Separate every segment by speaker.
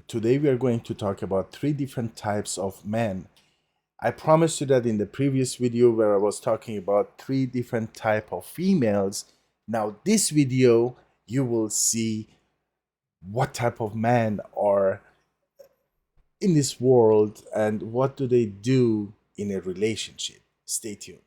Speaker 1: today we are going to talk about three different types of men. I promised you that in the previous video where I was talking about three different type of females. Now this video you will see what type of men are in this world and what do they do in a relationship. Stay tuned.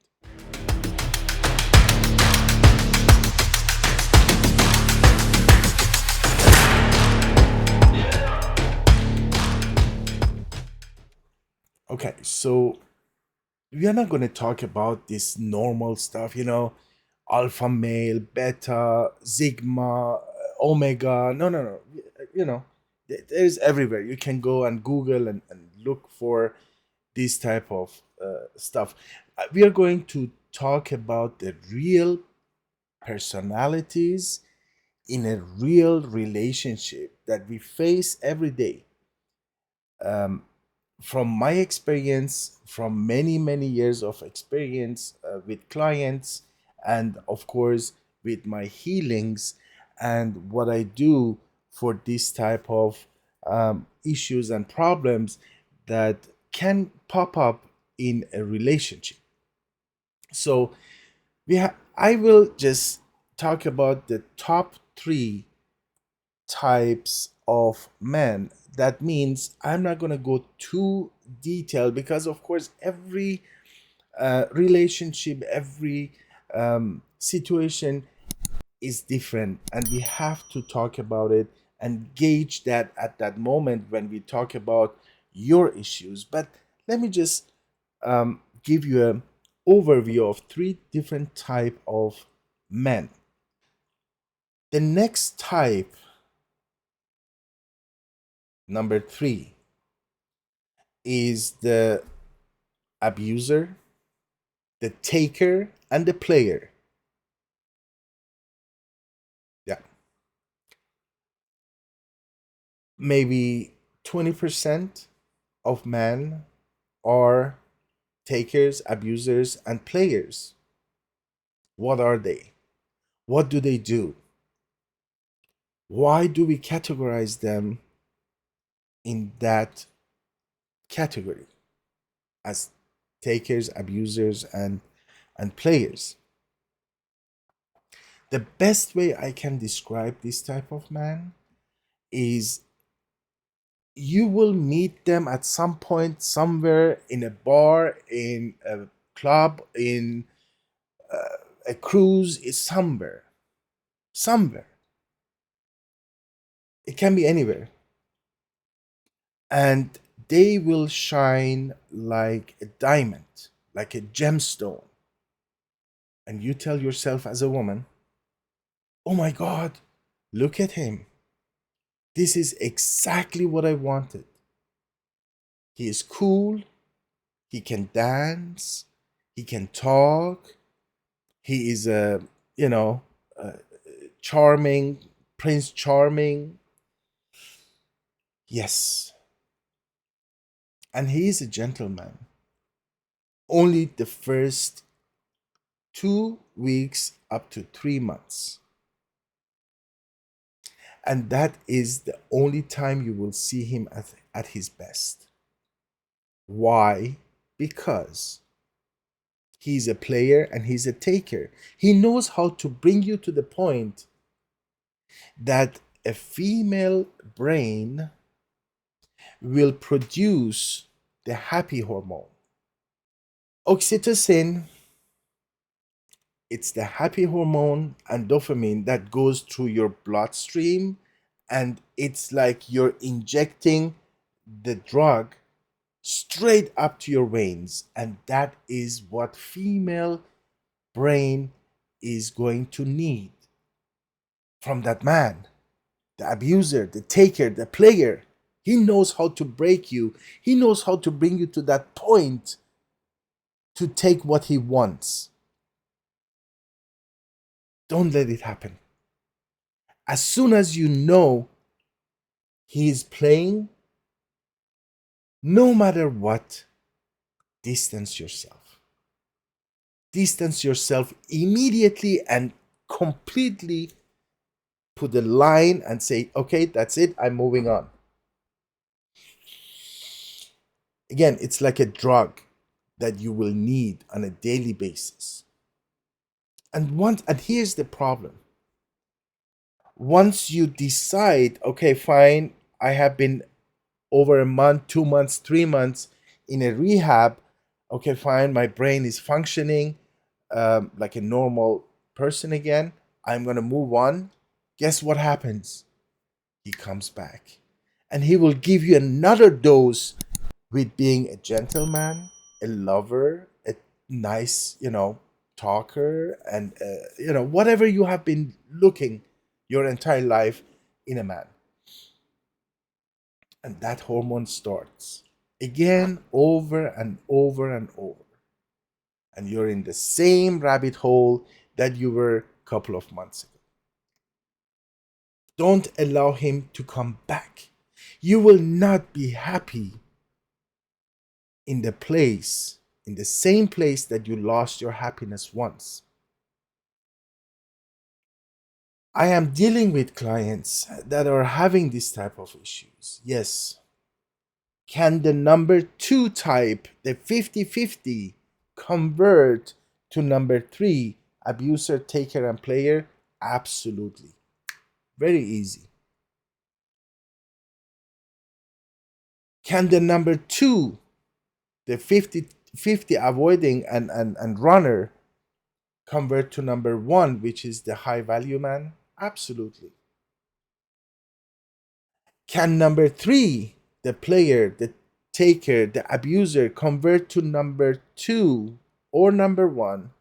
Speaker 1: Okay, so we are not going to talk about this normal stuff, alpha male, beta, sigma, omega. No, no, no. There's everywhere. You can go and Google and look for this type of stuff. We are going to talk about the real personalities in a real relationship that we face every day. Um, from my experience, from many, many years of experience with clients, and of course, with my healings and what I do for this type of issues and problems that can pop up in a relationship. So, I will just talk about the top three types of men. That means I'm not going to go too detailed because, of course, every relationship, every situation is different, and we have to talk about it and gauge that at that moment when we talk about your issues. But let me just give you an overview of three different type of men. The next type, number three, is the abuser, the taker, and the player. Yeah. Maybe 20% of men are takers, abusers, and players. What are they? What do they do? Why do we categorize them in that category as takers, abusers, and players? The best way I can describe this type of man is you will meet them at some point somewhere in a bar, in a club, in a cruise, is somewhere. Somewhere. It can be anywhere. And they will shine like a diamond, like a gemstone. And you tell yourself as a woman, oh my God, look at him. This is exactly what I wanted. He is cool. He can dance. He can talk. He is you know, charming, Prince Charming. Yes. And he is a gentleman. Only the first 2 weeks up to 3 months. And that is the only time you will see him at his best. Why? Because he's a player and he's a taker. He knows how to bring you to the point that a female brain will produce the happy hormone. Oxytocin, it's the happy hormone, and dopamine that goes through your bloodstream, and it's like you're injecting the drug straight up to your veins, and that is what female brain is going to need from that man, the abuser, the taker, the player. He knows how to break you. He knows how to bring you to that point to take what he wants. Don't let it happen. As soon as you know he is playing, no matter what, distance yourself. Distance yourself immediately and completely put a line and say, okay, that's it, I'm moving on. Again, it's like a drug that you will need on a daily basis. And here's the problem. Once you decide, okay, fine, I have been over a month, 2 months, 3 months in a rehab, okay, fine, my brain is functioning like a normal person again, I'm gonna move on. Guess what happens? He comes back and he will give you another dose with being a gentleman, a lover, a nice, talker, and, whatever you have been looking your entire life in a man. And that hormone starts again over and over and over. And you're in the same rabbit hole that you were a couple of months ago. Don't allow him to come back. You will not be happy in the same place that you lost your happiness once. I am dealing with clients that are having this type of issues. Yes. Can the number two type, the 50-50, convert to number three, abuser, taker, and player? Absolutely. Very easy. Can the number two, the 50-50 avoiding and runner, convert to number one, which is the high value man? Absolutely. Can number three, the player, the taker, the abuser, convert to number two or number one?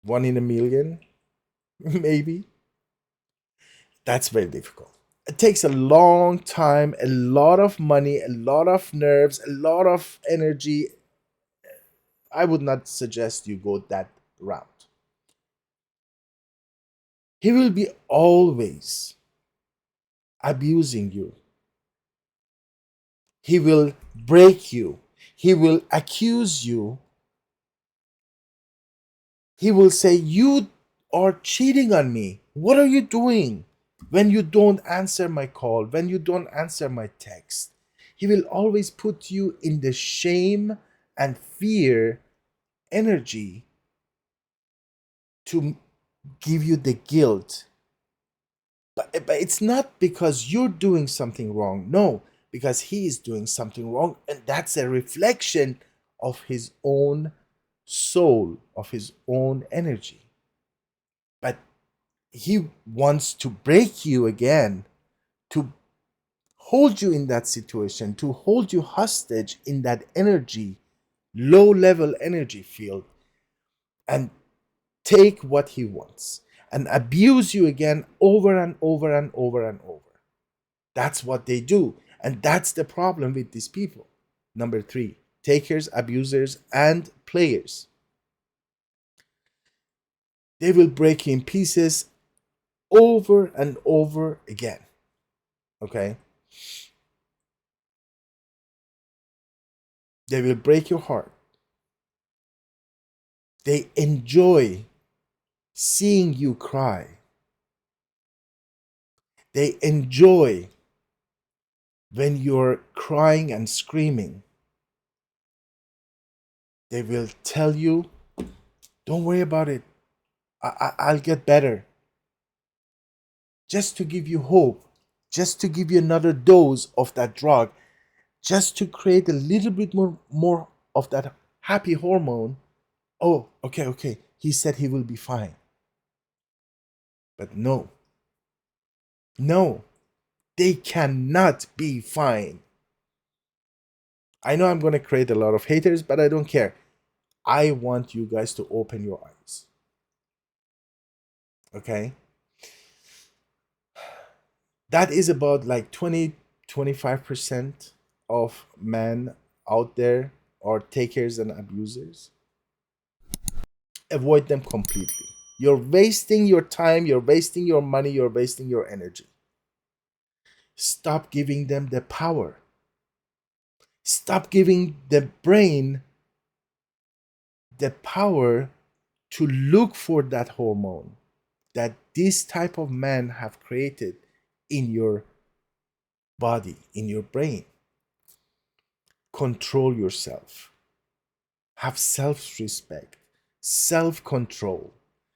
Speaker 1: One in a million, maybe. That's very difficult. It takes a long time, a lot of money, a lot of nerves, a lot of energy. I would not suggest you go that route. He will be always abusing you. He will break you. He will accuse you. He will say, "You are cheating on me. What are you doing?" When you don't answer my call, when you don't answer my text. He will always put you in the shame and fear energy to give you the guilt. But it's not because you're doing something wrong. No, because he is doing something wrong. And that's a reflection of his own soul, of his own energy. But he wants to break you again, to hold you in that situation, to hold you hostage in that energy, low level energy field, and take what he wants and abuse you again over and over and over and over. That's what they do. And that's the problem with these people. Number three, takers, abusers, and players. They will break you in pieces over and over again. Okay? They will break your heart. They enjoy seeing you cry. They enjoy when you're crying and screaming. They will tell you, "Don't worry about it. I'll get better." Just to give you hope, just to give you another dose of that drug, just to create a little bit more of that happy hormone. Oh, okay. He said he will be fine. But no, they cannot be fine. I know I'm going to create a lot of haters, but I don't care. I want you guys to open your eyes. Okay? That is about like 20-25% of men out there are takers and abusers. Avoid them completely. You're wasting your time, you're wasting your money, you're wasting your energy. Stop giving them the power. Stop giving the brain the power to look for that hormone that this type of men have created in your body, in your brain. control yourself. Have self-respect, self-control.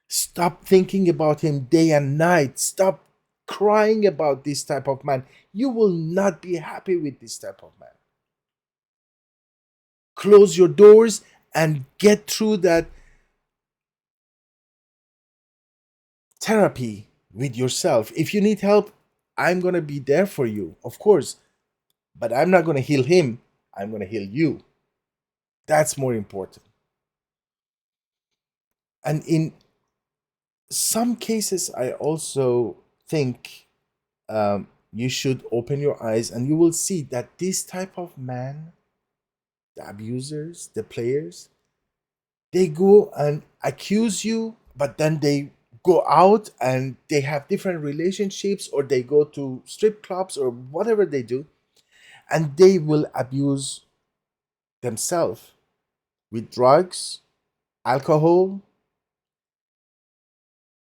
Speaker 1: Stop thinking about him day and night. Stop crying about this type of man. You will not be happy with this type of man. Close your doors and get through that therapy with yourself. If you need help, I'm going to be there for you, of course, but I'm not going to heal him. I'm going to heal you. That's more important. And in some cases, I also think you should open your eyes and you will see that this type of man, the abusers, the players, they go and accuse you, but then they go out and they have different relationships, or they go to strip clubs or whatever they do, and they will abuse themselves with drugs, alcohol,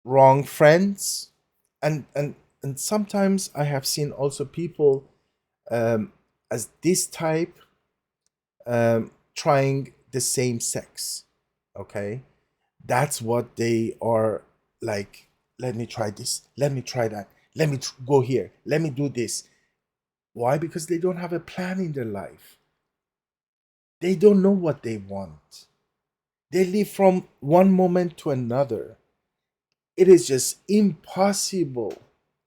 Speaker 1: wrong friends, and sometimes I have seen also people as this type trying the same sex. Okay, that's what they are like. Let me try this. Let me try that. Let me go here. Let me do this. Why? Because they don't have a plan in their life. They don't know what they want. They live from one moment to another. It is just impossible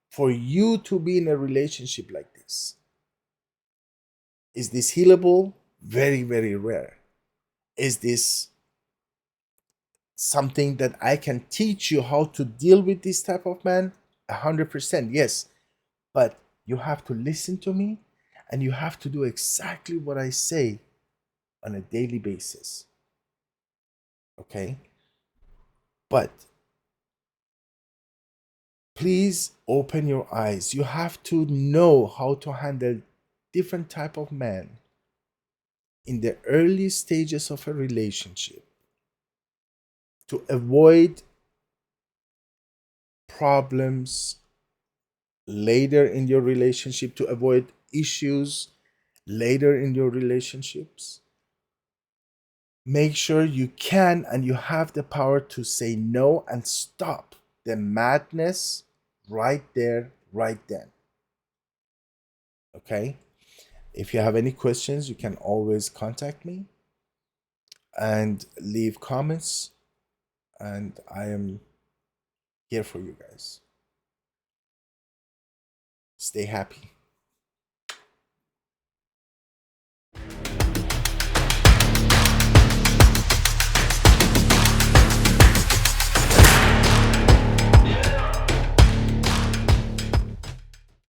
Speaker 1: for you to be in a relationship like this. Is this healable? Very, very rare. Is this something that I can teach you how to deal with this type of man? 100%, yes. But you have to listen to me and you have to do exactly what I say on a daily basis. Okay? But please open your eyes. You have to know how to handle different type of men in the early stages of a relationship to avoid problems later in your relationship, to avoid issues later in your relationships. Make sure you can and you have the power to say no and stop the madness right there, right then. Okay? If you have any questions, you can always contact me and leave comments, and I am here for you guys. Stay happy.